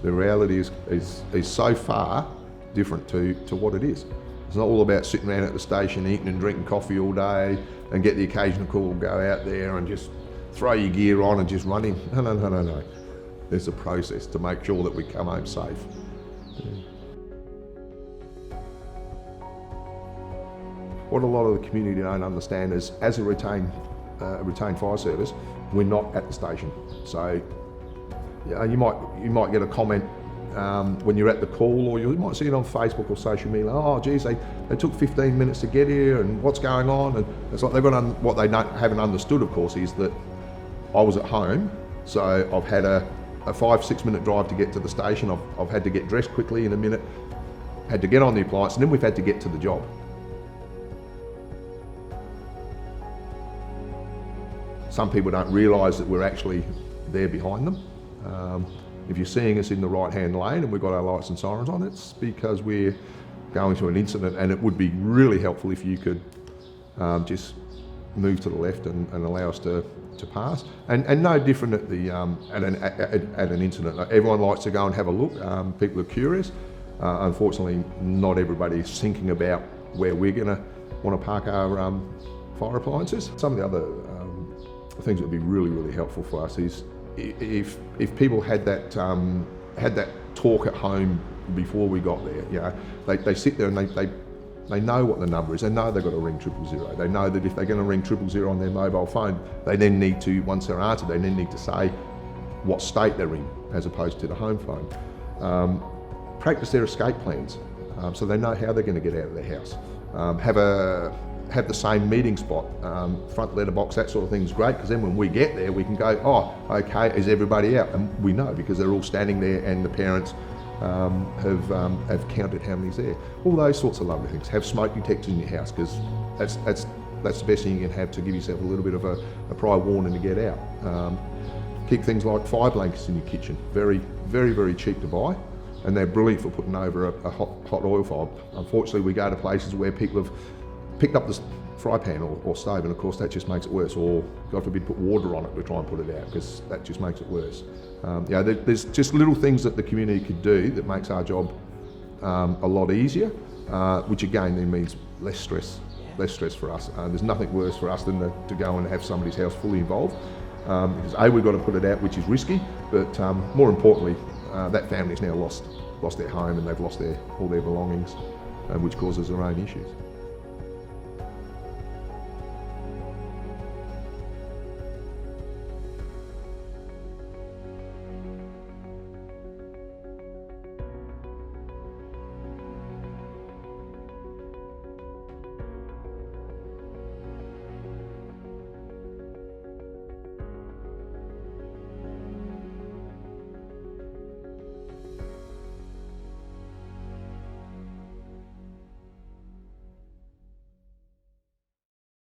The reality is so far different to what it is. It's not all about sitting around at the station eating and drinking coffee all day and get the occasional call, go out there and just throw your gear on and just run in. No. There's a process to make sure that we come home safe. What a lot of the community don't understand is, as a retained fire service, we're not at the station. So you might get a comment when you're at the call, or you might see it on Facebook or social media. Oh, geez, they took 15 minutes to get here, and what's going on? And it's like what they haven't understood, of course, is that I was at home, so I've had a 5-6 minute drive to get to the station. I've had to get dressed quickly in a minute, had to get on the appliance, and then we've had to get to the job. Some people don't realise that we're actually there behind them. If you're seeing us in the right-hand lane and we've got our lights and sirens on, it's because we're going to an incident, and it would be really helpful if you could just move to the left and allow us to pass. And no different at an incident. Like, everyone likes to go and have a look. People are curious. Unfortunately, not everybody is thinking about where we're going to want to park our fire appliances. Some of the other things that would be really helpful for us is if people had that talk at home before we got there. You know, they sit there and they know what the number is. They know they've got to ring 000. They know that if they're going to ring 000 on their mobile phone, they then need to, once they're answered, they then need to say what state they're in, as opposed to the home phone. Practice their escape plans, so they know how they're going to get out of their house. Have the same meeting spot, front letterbox, that sort of thing is great, because then when we get there we can go, oh, okay, is everybody out? And we know, because they're all standing there and the parents have counted how many's there. All those sorts of lovely things. Have smoke detectors in your house, because that's the best thing you can have to give yourself a little bit of a prior warning to get out. Keep things like fire blankets in your kitchen. Very cheap to buy, and they're brilliant for putting over a hot oil fire. Unfortunately, we go to places where people have picked up the fry pan or stove, and of course that just makes it worse, or God forbid put water on it to try and put it out, because that just makes it worse. There's just little things that the community could do that makes our job a lot easier, which again then means less stress for us. There's nothing worse for us than to go and have somebody's house fully involved, because we've got to put it out, which is risky, but more importantly, that family's now lost their home, and they've lost all their belongings, which causes their own issues.